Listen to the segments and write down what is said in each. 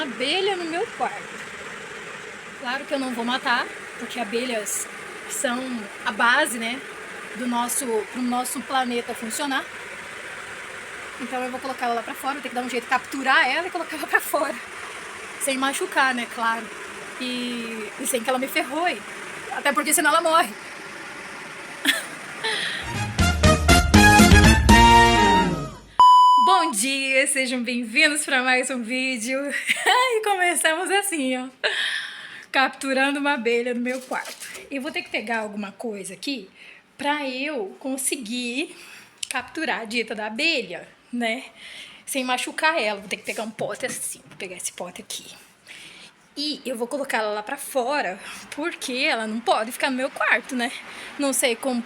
uma abelha no meu quarto. Claro que eu não vou matar, porque abelhas são a base, né, pro nosso planeta funcionar. Então eu vou colocar ela lá pra fora, vou ter que dar um jeito de capturar ela e colocar ela pra fora. Sem machucar, né, claro. E sem que ela me ferroe. Até porque senão ela morre. Bom dia, sejam bem-vindos para mais um vídeo. E começamos assim, ó, capturando uma abelha no meu quarto. Eu vou ter que pegar alguma coisa aqui para eu conseguir capturar a dieta da abelha, né? Sem machucar ela. Vou ter que pegar um pote assim, vou pegar esse pote aqui. E eu vou colocar ela lá pra fora, porque ela não pode ficar no meu quarto, né? Não sei como.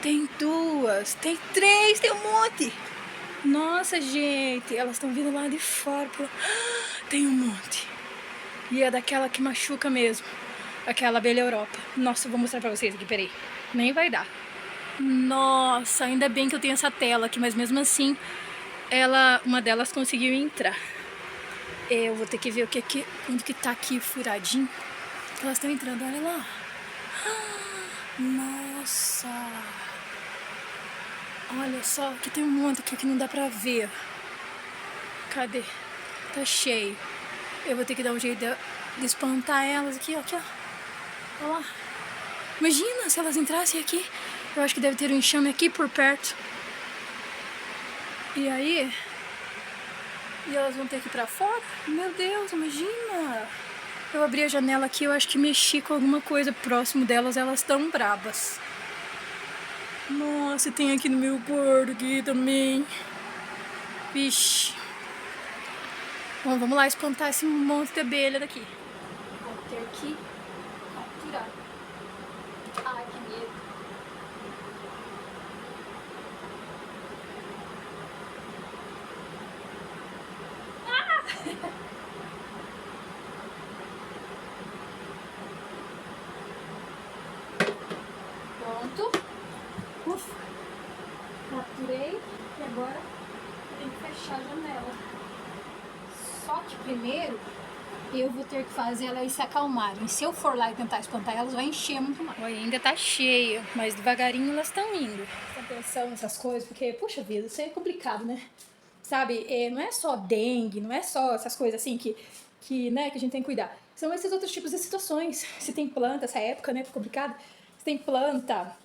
Tem duas, tem três, tem um monte. Nossa, gente, elas estão vindo lá de fora. Tem um monte. E é daquela que machuca mesmo. Aquela abelha Europa. Nossa, eu vou mostrar pra vocês aqui, peraí. Nem vai dar. Nossa, ainda bem que eu tenho essa tela aqui, mas mesmo assim, uma delas conseguiu entrar. Eu vou ter que ver onde que tá aqui furadinho. Elas estão entrando, olha lá. Nossa. Olha só, aqui tem um monte aqui que não dá pra ver. Cadê? Tá cheio. Eu vou ter que dar um jeito de espantar elas aqui, ó. Aqui, ó. Olha lá. Imagina se elas entrassem aqui. Eu acho que deve ter um enxame aqui por perto. E aí... E elas vão ter que ir pra fora? Meu Deus, imagina! Eu abri a janela aqui, eu acho que mexi com alguma coisa próximo delas, elas estão brabas. Nossa, tem aqui no meu quarto aqui também. Vixe. Bom, vamos lá espantar esse monte de abelha daqui. Vou ter que capturar. Ai, que medo. Pronto. Ufa. Capturei. E agora eu tenho que fechar a janela. Só que primeiro eu vou ter que fazer elas se acalmarem. Se eu for lá e tentar espantar elas, vai encher muito mais. Olha, ainda tá cheio, mas devagarinho elas estão indo. Presta atenção nessas coisas, porque, puxa vida, isso é complicado, né? Sabe, não é só dengue, não é só essas coisas assim né, que a gente tem que cuidar. São esses outros tipos de situações. Se tem planta, essa época, né, complicado. Se tem planta,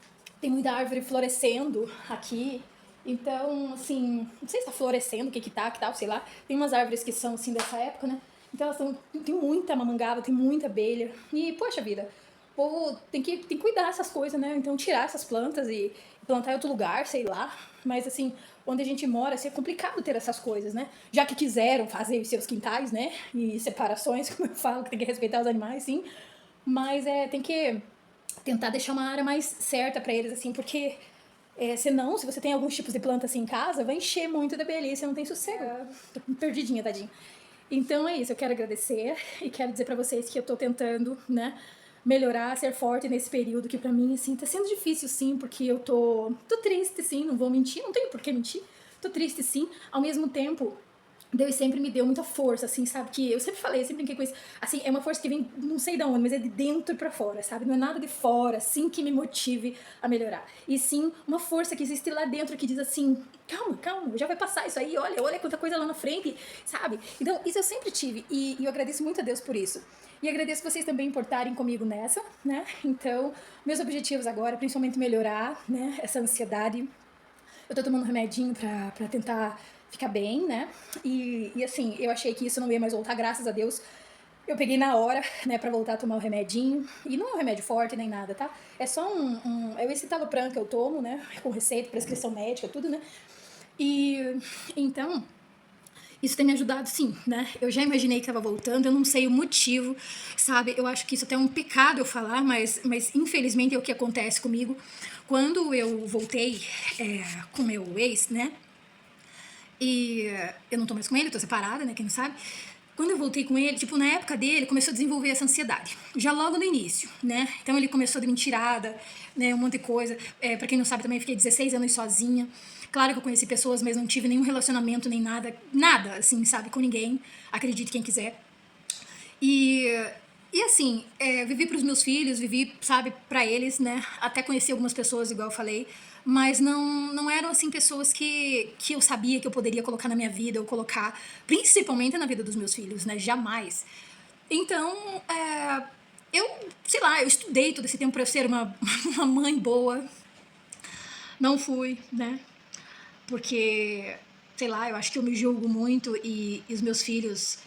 tem muita árvore florescendo aqui. Então, assim, não sei se tá florescendo, o que tal, sei lá. Tem umas árvores que são, assim, dessa época, né? Então, tem muita mamangava, tem muita abelha. E, poxa vida, o povo tem que cuidar dessas coisas, né? Então, tirar essas plantas e plantar em outro lugar, sei lá. Mas, assim, onde a gente mora, assim, é complicado ter essas coisas, né? Já que quiseram fazer os seus quintais, né? E separações, como eu falo, que tem que respeitar os animais, sim. Mas tem que tentar deixar uma área mais certa pra eles, assim, porque... senão, se você tem alguns tipos de planta assim em casa, vai encher muito da abelha e você não tem sossego. Tô perdidinha, tadinha. Então é isso, eu quero agradecer e quero dizer pra vocês que eu tô tentando, né, melhorar, ser forte nesse período que pra mim, assim, tá sendo difícil sim, porque eu tô triste sim, não vou mentir, não tenho por que mentir, tô triste sim, ao mesmo tempo... Deus sempre me deu muita força, assim, sabe? Que eu sempre falei, eu sempre brinquei com isso. Assim, é uma força que vem, não sei de onde, mas é de dentro pra fora, sabe? Não é nada de fora, assim, que me motive a melhorar. E sim, uma força que existe lá dentro que diz assim, calma, já vai passar isso aí, olha quanta coisa lá na frente, sabe? Então, isso eu sempre tive e eu agradeço muito a Deus por isso. E agradeço vocês também por estarem comigo nessa, né? Então, meus objetivos agora, principalmente melhorar, né? Essa ansiedade. Eu tô tomando remedinho pra tentar ficar bem, né? E assim, eu achei que isso não ia mais voltar, graças a Deus. Eu peguei na hora, né, pra voltar a tomar o remedinho. E não é um remédio forte nem nada, tá? É só é o escitalopram que eu tomo, né? Com receita, prescrição médica, tudo, né? E então, isso tem me ajudado sim, né? Eu já imaginei que estava voltando, eu não sei o motivo, sabe? Eu acho que isso até é um pecado eu falar, mas infelizmente é o que acontece comigo. Quando eu voltei com meu ex, né? E eu não tô mais com ele, eu tô separada, né? Quem não sabe. Quando eu voltei com ele, tipo, na época dele, começou a desenvolver essa ansiedade. Já logo no início, né? Então ele começou a dar mentirada, né? Um monte de coisa. Pra quem não sabe, também fiquei 16 anos sozinha. Claro que eu conheci pessoas, mas não tive nenhum relacionamento, nem nada, assim, sabe, com ninguém. Acredite quem quiser. E, e assim, vivi para os meus filhos, vivi, sabe, para eles, né? Até conheci algumas pessoas, igual eu falei, mas não eram, assim, pessoas que eu sabia que eu poderia colocar na minha vida, ou colocar, principalmente na vida dos meus filhos, né? Jamais. Então, eu, sei lá, eu estudei todo esse tempo para ser uma mãe boa, não fui, né? Porque, sei lá, eu acho que eu me julgo muito e os meus filhos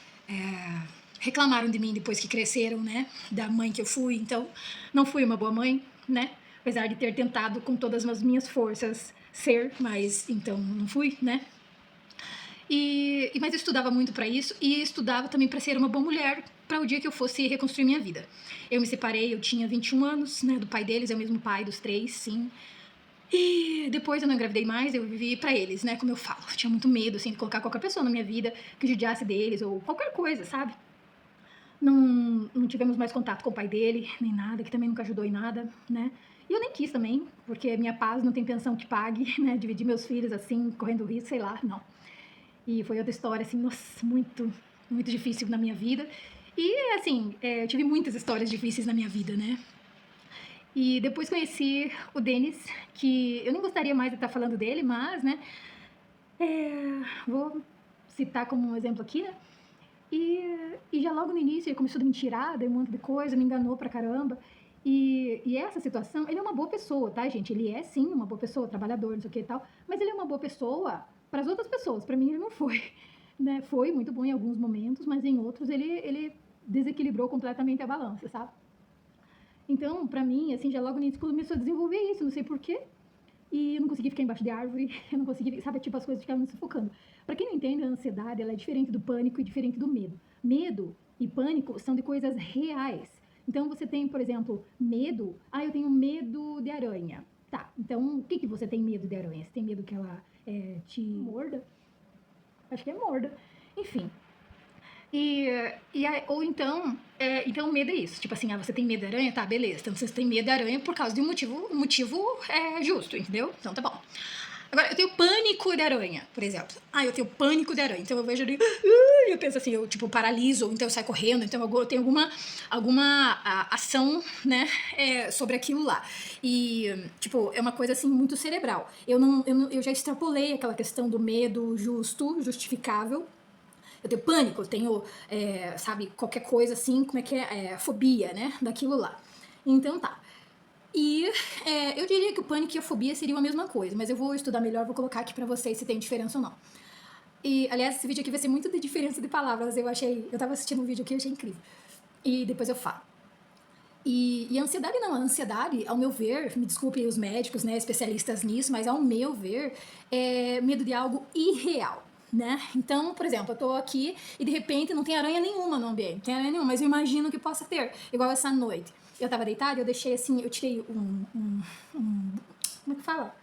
reclamaram de mim depois que cresceram, né? Da mãe que eu fui, então não fui uma boa mãe, né? Apesar de ter tentado com todas as minhas forças ser, mas então não fui, né? Mas eu estudava muito para isso e estudava também para ser uma boa mulher para o dia que eu fosse reconstruir minha vida. Eu me separei, eu tinha 21 anos, né? Do pai deles, é o mesmo pai dos três, sim. E depois eu não engravidei mais, eu vivi pra eles, né? Como eu falo. Eu tinha muito medo, assim, de colocar qualquer pessoa na minha vida que judiasse deles ou qualquer coisa, sabe? Não tivemos mais contato com o pai dele, nem nada, que também nunca ajudou em nada, né? E eu nem quis também, porque minha paz não tem pensão que pague, né? Dividir meus filhos assim, correndo risco, sei lá, não. E foi outra história, assim, nossa, muito difícil na minha vida. E, assim, eu tive muitas histórias difíceis na minha vida, né? E depois conheci o Denis, que eu nem gostaria mais de estar falando dele, mas, né, vou citar como um exemplo aqui, né? E já logo no início ele começou a me tirar, deu um monte de coisa, me enganou pra caramba. E essa situação, ele é uma boa pessoa, tá, gente? Ele é sim uma boa pessoa, trabalhador, não sei o que e tal, mas ele é uma boa pessoa para as outras pessoas, para mim ele não foi, né? Foi muito bom em alguns momentos, mas em outros ele desequilibrou completamente a balança, sabe? Então, pra mim, assim, já logo no início começou a desenvolver isso, não sei porquê. E eu não conseguia ficar embaixo de árvore, eu não conseguia, sabe, tipo, as coisas ficavam me sufocando. Pra quem não entende, a ansiedade, ela é diferente do pânico e diferente do medo. Medo e pânico são de coisas reais. Então, você tem, por exemplo, medo. Ah, eu tenho medo de aranha. Tá, então, o que, que você tem medo de aranha? Você tem medo que ela te morda? Acho que é morda. Enfim, ou então, então o medo é isso. Tipo assim, você tem medo da aranha? Tá, beleza. Então você tem medo da aranha por causa de um motivo justo, entendeu? Então tá bom. Agora, eu tenho pânico de aranha, por exemplo. Ah, eu tenho pânico de aranha. Então eu vejo ali, eu penso assim, eu tipo paraliso, ou então eu saio correndo, então eu tenho alguma ação, né, sobre aquilo lá. E, tipo, é uma coisa assim muito cerebral. Eu já extrapolei aquela questão do medo justo, justificável, eu tenho pânico, eu tenho, sabe, qualquer coisa assim, como é que fobia, né, daquilo lá. Então tá. E eu diria que o pânico e a fobia seriam a mesma coisa, mas eu vou estudar melhor, vou colocar aqui pra vocês se tem diferença ou não. E, aliás, esse vídeo aqui vai ser muito de diferença de palavras, eu tava assistindo um vídeo aqui e achei incrível. E depois eu falo. E a ansiedade não, a ansiedade, ao meu ver, me desculpem os médicos, né, especialistas nisso, mas ao meu ver, é medo de algo irreal, né? Então, por exemplo, eu tô aqui e de repente não tem aranha nenhuma no ambiente, não tem aranha nenhuma, mas eu imagino que possa ter, igual essa noite. Eu tava deitada, eu deixei assim, eu tirei como é que fala?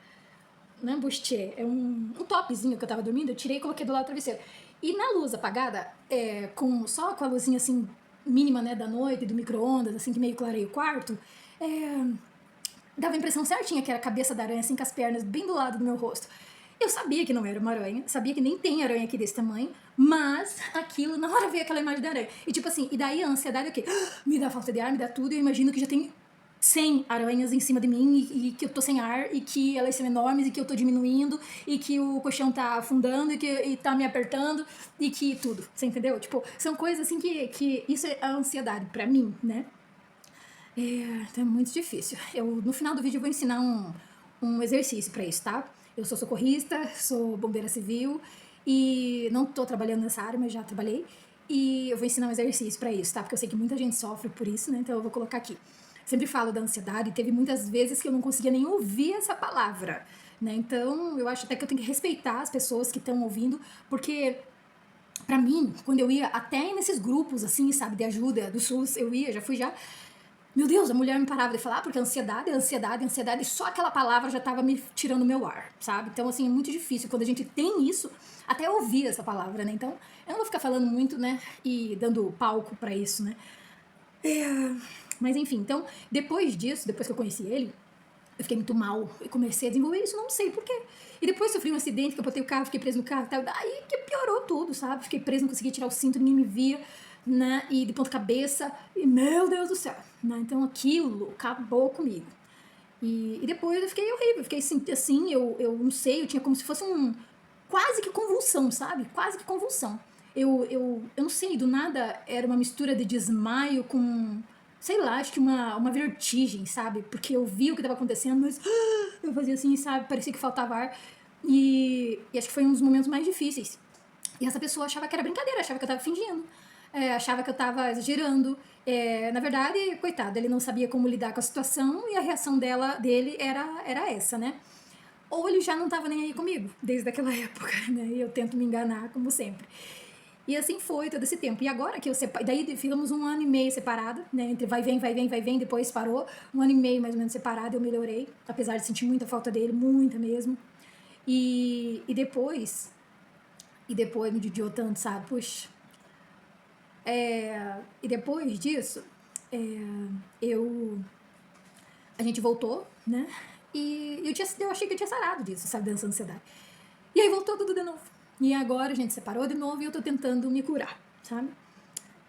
Não é bustier, é um topzinho que eu tava dormindo, eu tirei e coloquei do lado do travesseiro. E na luz apagada, só com a luzinha assim, mínima, né, da noite, do micro-ondas, assim, que meio clareia o quarto, dava a impressão certinha que era a cabeça da aranha, assim, com as pernas bem do lado do meu rosto. Eu sabia que não era uma aranha, sabia que nem tem aranha aqui desse tamanho, mas aquilo, na hora veio aquela imagem da aranha. E tipo assim, e daí a ansiedade é o quê? Me dá falta de ar, me dá tudo, e eu imagino que já tem 100 aranhas em cima de mim e que eu tô sem ar e que elas são enormes e que eu tô diminuindo e que o colchão tá afundando e tá me apertando e que tudo, você entendeu? Tipo, são coisas assim que isso é a ansiedade pra mim, né? Então é muito difícil. No final do vídeo eu vou ensinar um exercício pra isso, tá? Eu sou socorrista, sou bombeira civil e não tô trabalhando nessa área, mas já trabalhei. E eu vou ensinar um exercício pra isso, tá? Porque eu sei que muita gente sofre por isso, né? Então eu vou colocar aqui. Sempre falo da ansiedade, teve muitas vezes que eu não conseguia nem ouvir essa palavra, né? Então eu acho até que eu tenho que respeitar as pessoas que estão ouvindo, porque pra mim, quando eu ia até nesses grupos, assim, sabe, de ajuda do SUS, já fui já. Meu Deus, a mulher me parava de falar, porque ansiedade, ansiedade, ansiedade, e só aquela palavra já tava me tirando meu ar, sabe? Então, assim, é muito difícil quando a gente tem isso, até ouvir essa palavra, né? Então, eu não vou ficar falando muito, né, e dando palco pra isso, né? Mas enfim, então, depois disso, depois que eu conheci ele, eu fiquei muito mal e comecei a desenvolver isso, não sei porquê. E depois sofri um acidente, capotei o carro, fiquei preso no carro e tal. Aí que piorou tudo, sabe? Fiquei preso, não conseguia tirar o cinto, ninguém me via. né? E de ponta cabeça, e meu Deus do céu, né? Então aquilo acabou comigo. E depois eu fiquei horrível, fiquei assim, eu não sei, eu tinha como se fosse quase que convulsão, sabe? Quase que convulsão. Eu não sei, do nada era uma mistura de desmaio com, sei lá, acho que uma vertigem, sabe? Porque eu vi o que estava acontecendo, mas eu fazia assim, sabe? Parecia que faltava ar. E acho que foi um dos momentos mais difíceis. E essa pessoa achava que era brincadeira, achava que eu tava fingindo, achava que eu tava exagerando. Na verdade, coitado, ele não sabia como lidar com a situação e a reação dele era essa, né? Ou ele já não tava nem aí comigo, desde aquela época, né? E eu tento me enganar, como sempre. E assim foi todo esse tempo. E agora que eu separei, daí ficamos 1 ano e meio separado, né? Entre vai, vem, vai, vem, vai, vem, depois parou. 1 ano e meio mais ou menos separado, eu melhorei, apesar de sentir muita falta dele, muita mesmo. E depois me judiou tanto, sabe? Puxa. E depois disso, é, eu a gente voltou, né? E eu achei que eu tinha sarado disso, sabe? Dessa ansiedade. E aí voltou tudo de novo. E agora a gente separou de novo e eu tô tentando me curar, sabe?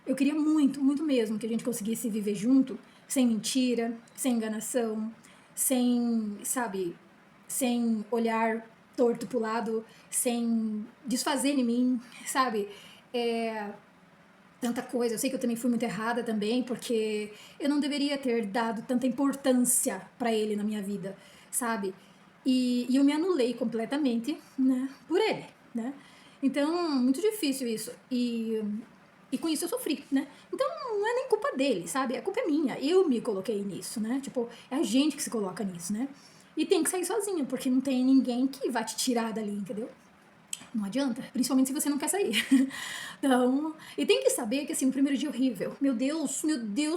Eu queria muito, muito mesmo que a gente conseguisse viver junto, sem mentira, sem enganação, sem, sabe, sem olhar torto pro lado, sem desfazer em mim, sabe? É, tanta coisa. Eu sei que eu também fui muito errada também, porque eu não deveria ter dado tanta importância para ele na minha vida, sabe? E eu me anulei completamente, né, por ele, né? Então, muito difícil isso. E com isso eu sofri, né? Então, não é nem culpa dele, sabe? A culpa é minha. Eu me coloquei nisso, né? Tipo, é a gente que se coloca nisso, né? E tem que sair sozinho, porque não tem ninguém que vai te tirar dali, entendeu? Não adianta, principalmente se você não quer sair. Então, e tem que saber que assim, o primeiro dia é horrível. Meu Deus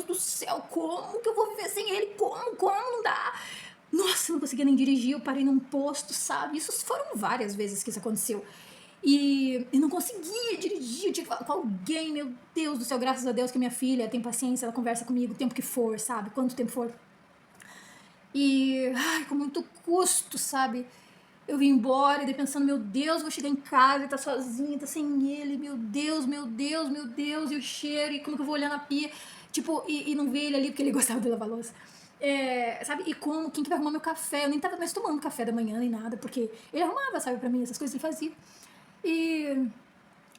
do céu, como que eu vou viver sem ele? Como não dá? Nossa, eu não conseguia nem dirigir, eu parei num posto, sabe? Isso foram várias vezes que isso aconteceu. E eu não conseguia dirigir, eu tinha que falar com alguém, meu Deus do céu, graças a Deus que minha filha tem paciência, ela conversa comigo o tempo que for, sabe? Quanto tempo for. E, ai, com muito custo, sabe? Eu vim embora e daí pensando, meu Deus, vou chegar em casa e tá sozinha, tá sem ele, meu Deus, meu Deus, meu Deus, e o cheiro, e como que eu vou olhar na pia, tipo, e não ver ele ali porque ele gostava de lavar louça. Sabe? E como, quem que vai arrumar meu café? Eu nem tava mais tomando café da manhã nem nada, porque ele arrumava, sabe, pra mim, essas coisas ele fazia. E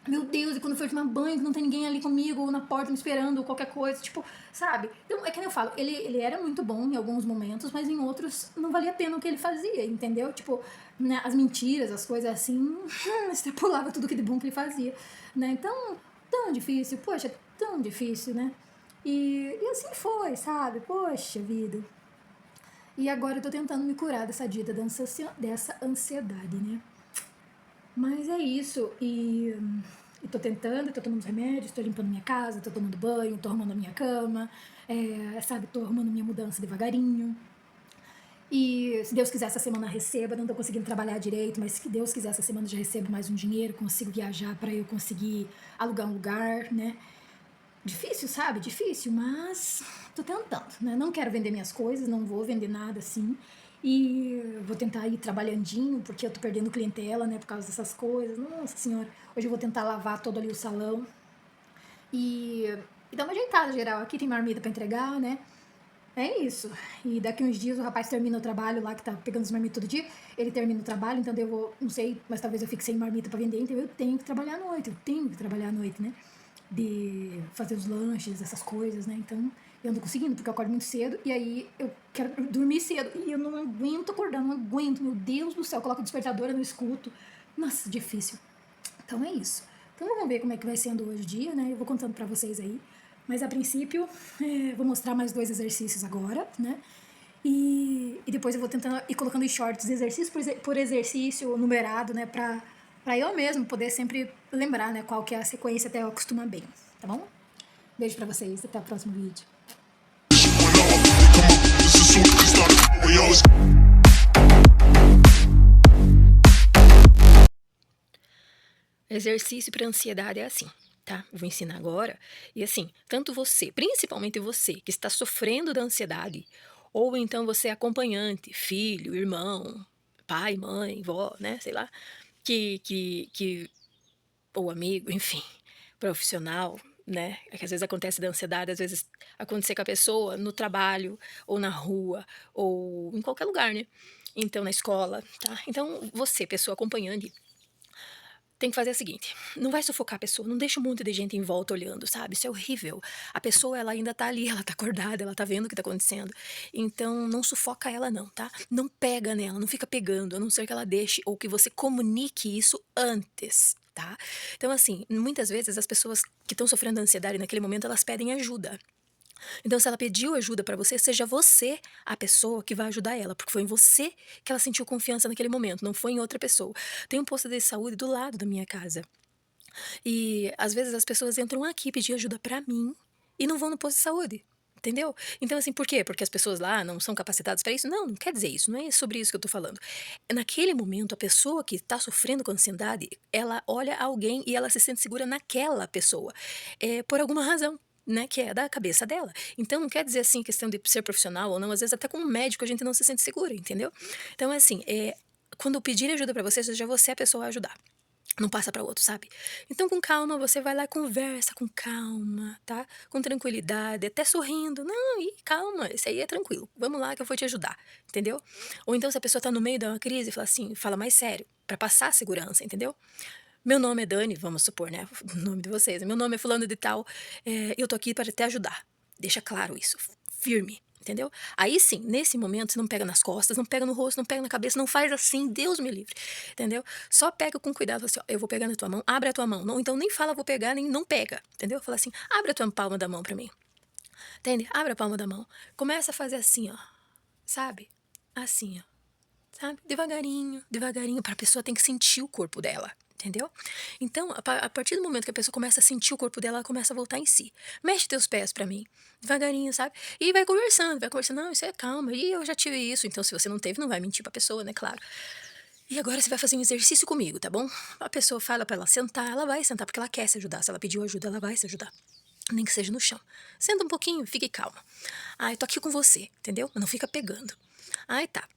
meu Deus, e quando eu for tomar banho, que não tem ninguém ali comigo, ou na porta me esperando, ou qualquer coisa, tipo, sabe? Então, é que nem eu falo, ele era muito bom em alguns momentos, mas em outros não valia a pena o que ele fazia, entendeu? Tipo, né, as mentiras, as coisas assim, extrapolava tudo que de bom que ele fazia, né? Então, tão difícil, poxa, tão difícil, né? E assim foi, sabe? Poxa vida. E agora eu tô tentando me curar dessa dita, dessa ansiedade, né? Mas é isso, e tô tentando, tô tomando os remédios, tô limpando minha casa, tô tomando banho, tô arrumando a minha cama, sabe, tô arrumando minha mudança devagarinho. E se Deus quiser, essa semana receba, não tô conseguindo trabalhar direito, mas se Deus quiser, essa semana já recebo mais um dinheiro, consigo viajar para eu conseguir alugar um lugar, né? Difícil, sabe? Difícil, mas tô tentando, né? Não quero vender minhas coisas, não vou vender nada assim. E vou tentar ir trabalhandinho, porque eu tô perdendo clientela, né? Por causa dessas coisas. Nossa senhora, hoje eu vou tentar lavar todo ali o salão. E dar uma ajeitada geral. Aqui tem marmita pra entregar, né? É isso. E daqui uns dias o rapaz termina o trabalho lá, que tá pegando os marmitas todo dia. Ele termina o trabalho, então eu vou, não sei, mas talvez eu fique sem marmita pra vender. Então eu tenho que trabalhar à noite, eu tenho que trabalhar à noite, né? De fazer os lanches, essas coisas, né? Então eu não tô conseguindo, porque eu acordo muito cedo e aí eu quero dormir cedo. E eu não aguento acordar, não aguento, meu Deus do céu. Eu coloco o despertador, eu não escuto. Nossa, difícil. Então é isso. Então vamos ver como é que vai sendo hoje o dia, né? Eu vou contando pra vocês aí. Mas a princípio, vou mostrar mais 2 exercícios agora, né? E depois eu vou tentando ir colocando em shorts exercício por exercício numerado, né? Pra eu mesmo poder sempre lembrar, né? Qual que é a sequência até eu acostumar bem, tá bom? Beijo pra vocês, até o próximo vídeo. Exercício para ansiedade é assim, tá? Vou ensinar agora. E assim, tanto você, principalmente você que está sofrendo da ansiedade, ou então você é acompanhante, filho, irmão, pai, mãe, vó, né, sei lá, que ou amigo, enfim, profissional, né, é que às vezes acontece da ansiedade, às vezes acontecer com a pessoa no trabalho, ou na rua, ou em qualquer lugar, né. Então na escola, tá. Então você, pessoa acompanhante, tem que fazer o seguinte, não vai sufocar a pessoa, não deixa um monte de gente em volta olhando, sabe, isso é horrível. A pessoa ela ainda tá ali, ela tá acordada, ela tá vendo o que tá acontecendo, então não sufoca ela não, tá. Não pega nela, não fica pegando, a não ser que ela deixe ou que você comunique isso antes, tá. Então assim, muitas vezes as pessoas que estão sofrendo ansiedade naquele momento, elas pedem ajuda. Então, se ela pediu ajuda pra você, seja você a pessoa que vai ajudar ela, porque foi em você que ela sentiu confiança naquele momento, não foi em outra pessoa. Tem um posto de saúde do lado da minha casa. E às vezes as pessoas entram aqui pedir ajuda pra mim e não vão no posto de saúde. Entendeu? Então, assim, por quê? Porque as pessoas lá não são capacitadas para isso? Não, não quer dizer isso, não é sobre isso que eu tô falando. Naquele momento, a pessoa que tá sofrendo com ansiedade, ela olha alguém e ela se sente segura naquela pessoa, por alguma razão, né, que é da cabeça dela. Então, não quer dizer, assim, questão de ser profissional ou não, às vezes até com um médico a gente não se sente segura, entendeu? Então, é assim, quando pedirem ajuda pra você, seja você a pessoa a ajudar. Não passa para outro, sabe. Então com calma você vai lá e conversa com calma, tá, com tranquilidade, até sorrindo: "Não, calma, isso aí é tranquilo, vamos lá que eu vou te ajudar", entendeu. Ou então se a pessoa tá no meio de uma crise, fala assim, fala mais sério, para passar a segurança, entendeu. "Meu nome é Dani", vamos supor, né, o nome de vocês, "meu nome é fulano de tal, eu tô aqui para te ajudar", deixa claro isso, firme, entendeu. Aí sim, nesse momento você não pega nas costas, não pega no rosto, não pega na cabeça, não faz assim, Deus me livre, entendeu. Só pega com cuidado, fala assim: "Ó, eu vou pegar na tua mão", abre a tua mão, não então nem fala: "Vou pegar", nem não pega, entendeu. Fala assim: "Abre a tua palma da mão pra mim", entende. Abre a palma da mão, começa a fazer assim ó, sabe, assim ó. Sabe, devagarinho, devagarinho, para a pessoa tem que sentir o corpo dela, entendeu? Então, a partir do momento que a pessoa começa a sentir o corpo dela, ela começa a voltar em si. Mexe teus pés pra mim, devagarinho, sabe? E vai conversando, não, isso é calma, e eu já tive isso, então se você não teve, não vai mentir pra pessoa, né, claro. E agora você vai fazer um exercício comigo, tá bom? A pessoa fala pra ela vai sentar porque ela quer se ajudar, se ela pediu ajuda, ela vai se ajudar. Nem que seja no chão. Senta um pouquinho, fique calma. Ai, tô aqui com você, entendeu? Não fica pegando. Ai, tá.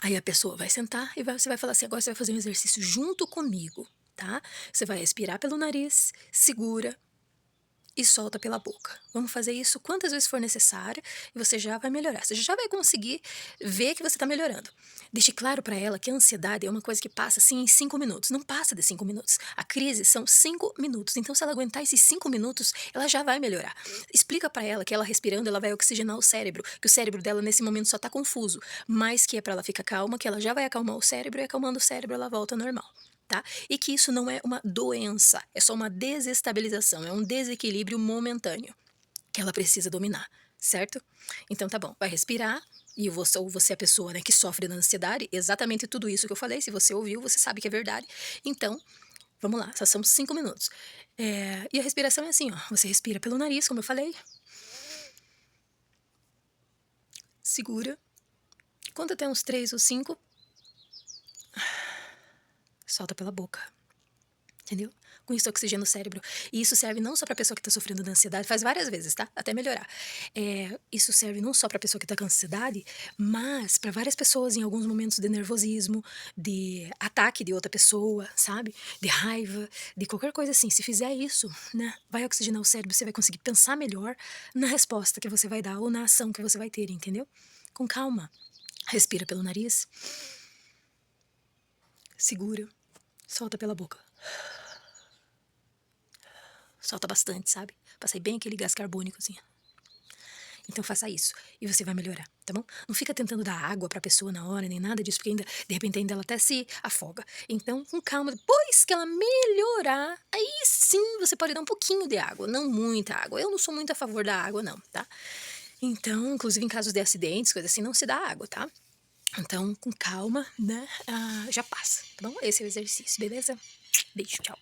Aí a pessoa vai sentar e você vai falar assim: "Agora você vai fazer um exercício junto comigo, tá? Você vai respirar pelo nariz, segura e solta pela boca. Vamos fazer isso quantas vezes for necessário e você já vai melhorar. Você já vai conseguir ver que você está melhorando. Deixe claro para ela que a ansiedade é uma coisa que passa assim em 5 minutos. Não passa de 5 minutos. A crise são 5 minutos. Então, se ela aguentar esses 5 minutos, ela já vai melhorar. Explica para ela que ela respirando, ela vai oxigenar o cérebro, que o cérebro dela nesse momento só está confuso, mas que é para ela ficar calma, que ela já vai acalmar o cérebro e acalmando o cérebro ela volta ao normal. Tá? E que isso não é uma doença, é só uma desestabilização, é um desequilíbrio momentâneo que ela precisa dominar, certo? Então tá bom, vai respirar e você, ou você é a pessoa né, que sofre da ansiedade, exatamente tudo isso que eu falei, se você ouviu, você sabe que é verdade. Então, vamos lá, só são 5 minutos. E a respiração é assim, ó, você respira pelo nariz, como eu falei, segura, conta até uns 3 ou 5, solta pela boca. Entendeu? Com isso oxigena o cérebro. E isso serve não só para a pessoa que está sofrendo da ansiedade, faz várias vezes, tá? Até melhorar. Isso serve não só para a pessoa que está com ansiedade, mas para várias pessoas em alguns momentos de nervosismo, de ataque de outra pessoa, sabe? De raiva, de qualquer coisa assim. Se fizer isso, né? Vai oxigenar o cérebro, você vai conseguir pensar melhor na resposta que você vai dar ou na ação que você vai ter, entendeu? Com calma. Respira pelo nariz. Segura. Solta pela boca. Solta bastante, sabe? Pra sair bem aquele gás carbônico, assim. Então faça isso e você vai melhorar, tá bom? Não fica tentando dar água pra pessoa na hora, nem nada disso, porque ainda, de repente ainda ela até se afoga. Então, com calma, depois que ela melhorar, aí sim você pode dar um pouquinho de água, não muita água. Eu não sou muito a favor da água, não, tá? Então, inclusive em casos de acidentes, coisa assim, não se dá água, tá? Então, com calma, né? Já passa, tá bom? Esse é o exercício, beleza? Beijo, tchau.